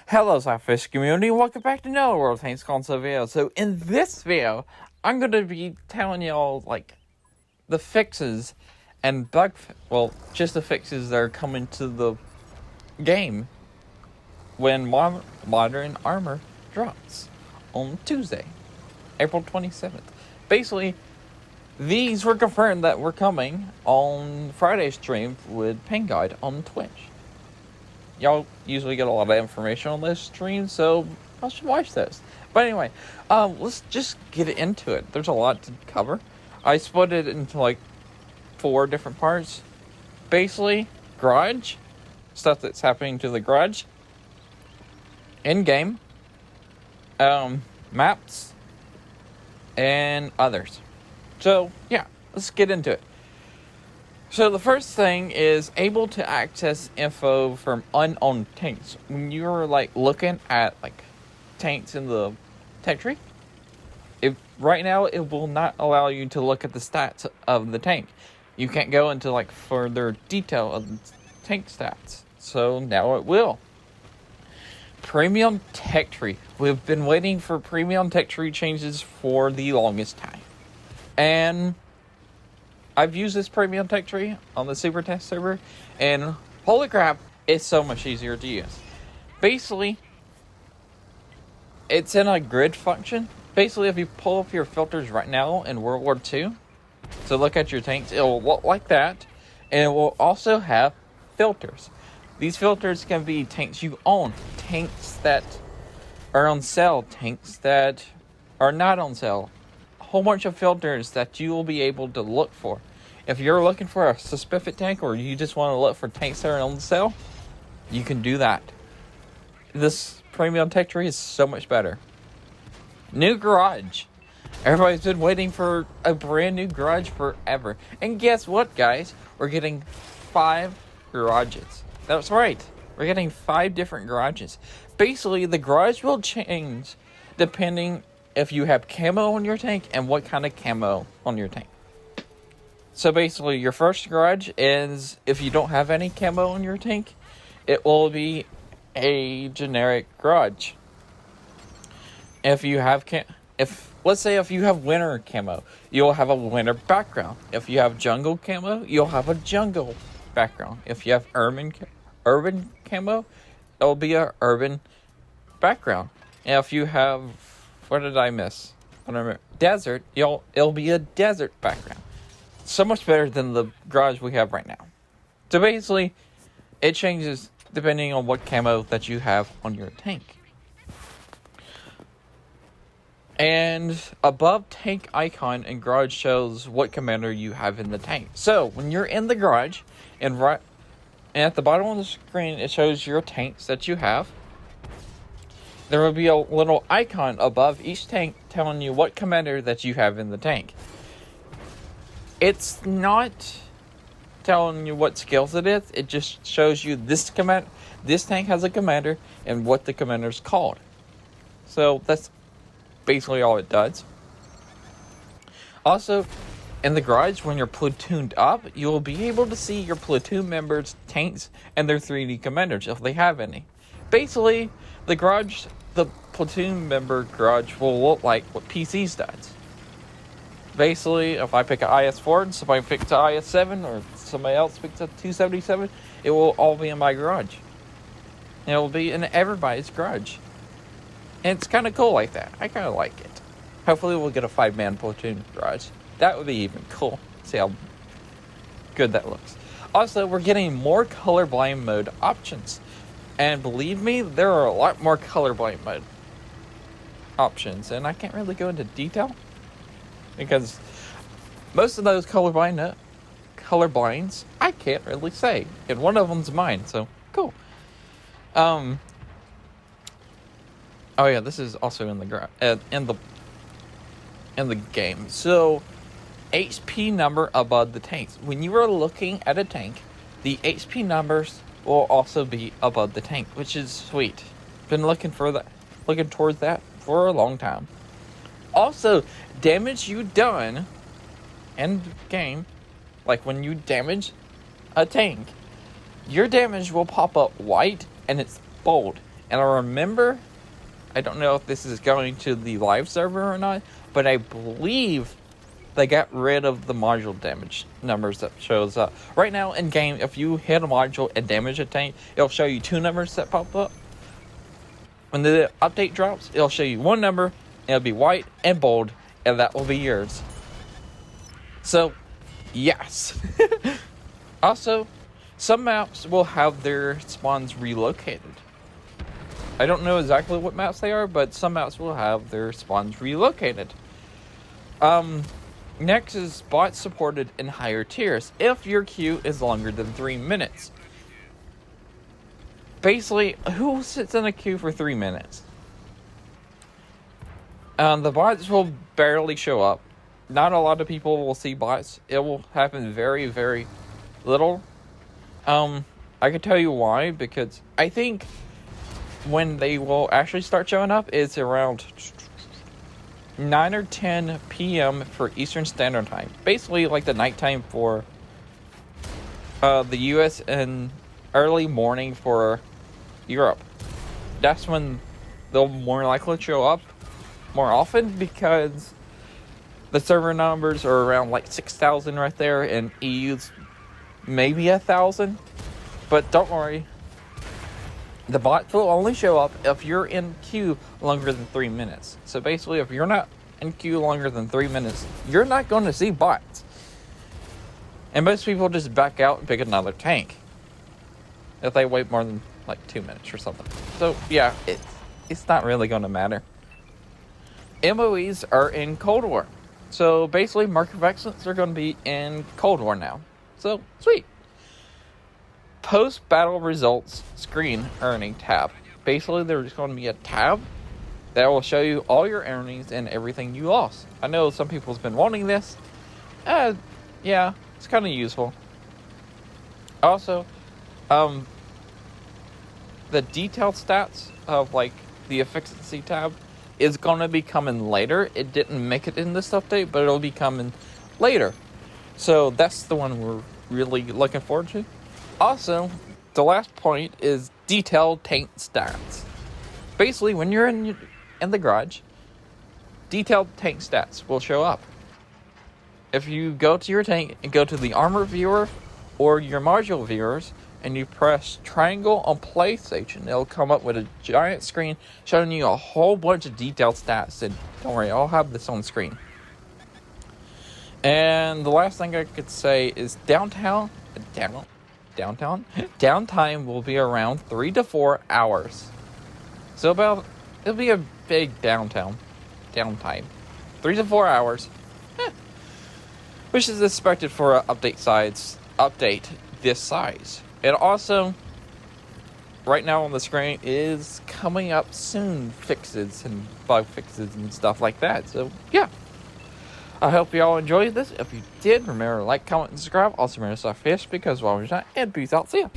Hello, SLAPAFISH community. Welcome back to another World Tanks console video. So, in this video, I'm going to be telling y'all, the fixes and just the fixes that are coming to the game when Modern Armor drops on Tuesday, April 27th. Basically, these were confirmed that were coming on Friday's stream with Pain Guide on Twitch. Y'all usually get a lot of information on this stream, so I should watch this. But anyway, let's just get into it. There's a lot to cover. I split it into 4 different parts. Basically, garage, stuff that's happening to the garage, in-game, maps, and others. So yeah, let's get into it. So the first thing is able to access info from unowned tanks. When you're looking at tanks in the tech tree, right now it will not allow you to look at the stats of the tank. You can't go into further detail of the tank stats. So now it will. Premium tech tree. We've been waiting for premium tech tree changes for the longest time. And I've used this premium tech tree on the super test server, and holy crap, it's so much easier to use. Basically, it's in a grid function. Basically, if you pull up your filters right now in World War II, so look at your tanks, it will look like that, and it will also have filters. These filters can be tanks you own, tanks that are on sale, tanks that are not on sale. A whole bunch of filters that you will be able to look for. If you're looking for a specific tank, or you just want to look for tanks that are on sale, you can do that. This premium tech tree is so much better. New garage. Everybody's been waiting for a brand new garage forever. And guess what, guys? We're getting 5 garages. That's right. We're getting 5 different garages. Basically, the garage will change depending if you have camo on your tank and what kind of camo on your tank. So basically, your first garage is, if you don't have any camo on your tank, it will be a generic garage. If you have let's say if you have winter camo, you'll have a winter background. If you have jungle camo, you'll have a jungle background. If you have urban camo, it'll be a urban background. And if you have, what did I miss? I don't remember. Desert, it'll be a desert background. So much better than the garage we have right now. So basically, it changes depending on what camo that you have on your tank. And above tank icon in garage shows what commander you have in the tank. So when you're in the garage, and at the bottom of the screen, it shows your tanks that you have. There will be a little icon above each tank telling you what commander that you have in the tank. It's not telling you what skills it is. It just shows you this tank has a commander and what the commander's called. So that's basically all it does. Also, in the garage, when you're platooned up, you'll be able to see your platoon members' tanks and their 3D commanders if they have any. Basically, the platoon member garage will look like what PCs does. Basically, if I pick an IS-4 and somebody picks an IS-7 or somebody else picks a 277, it will all be in my garage. And it will be in everybody's garage. And it's kind of cool like that. I kind of like it. Hopefully we'll get a 5-man platoon garage. That would be even cool. See how good that looks. Also, we're getting more colorblind mode options. And believe me, there are a lot more colorblind mode options. And I can't really go into detail, because most of those colorblinds, I can't really say. And one of them's mine, so cool. Oh yeah, this is also in the game. So, HP number above the tanks. When you are looking at a tank, the HP numbers will also be above the tank, which is sweet. Been looking towards that for a long time. Also, damage you done end game, when you damage a tank, your damage will pop up white and it's bold. And I remember, I don't know if this is going to the live server or not, but I believe they got rid of the module damage numbers that shows up. Right now in game, if you hit a module and damage a tank, it'll show you 2 numbers that pop up. When the update drops, it'll show you 1 number, and it'll be white and bold, and that will be yours. So, yes. Also, some maps will have their spawns relocated. I don't know exactly what maps they are, but some maps will have their spawns relocated. Next is bots supported in higher tiers if your queue is longer than 3 minutes. Basically, who sits in a queue for 3 minutes? The bots will barely show up. Not a lot of people will see bots. It will happen very, very little. I can tell you why, because I think when they will actually start showing up is around 9 or 10 p.m. for Eastern Standard Time. Basically like the nighttime for the US and early morning for Europe. That's when they'll more likely show up more often, because the server numbers are around like 6,000 right there, and EU's maybe 1,000. But don't worry, the bots will only show up if you're in queue longer than 3 minutes. So basically, if you're not in queue longer than 3 minutes, you're not going to see bots. And most people just back out and pick another tank if they wait more than like 2 minutes or something. So yeah, it's not really going to matter. MOEs are in Cold War. So basically, Mark of Excellence are going to be in Cold War now. So, sweet. Post-battle results screen earning tab. Basically, there's going to be a tab that will show you all your earnings and everything you lost. I know some people's been wanting this. Yeah, it's kind of useful. Also, the detailed stats of like the efficiency tab is going to be coming later. It didn't make it in this update, but it'll be coming later. So that's the one we're really looking forward to. Also, the last point is detailed tank stats. Basically, when you're in the garage, detailed tank stats will show up. If you go to your tank and go to the armor viewer or your module viewers, and you press triangle on PlayStation, it'll come up with a giant screen showing you a whole bunch of detailed stats. And don't worry, I'll have this on screen. And the last thing I could say is downtime will be around 3 to 4 hours. So it'll be a big downtime. 3 to 4 hours. Which is expected for an update this size. And also, right now on the screen is coming up soon fixes and bug fixes and stuff like that. So, yeah. I hope you all enjoyed this. If you did, remember to like, comment, and subscribe. Also, remember to SLAPAFISH, because while we're not, and peace out. See ya.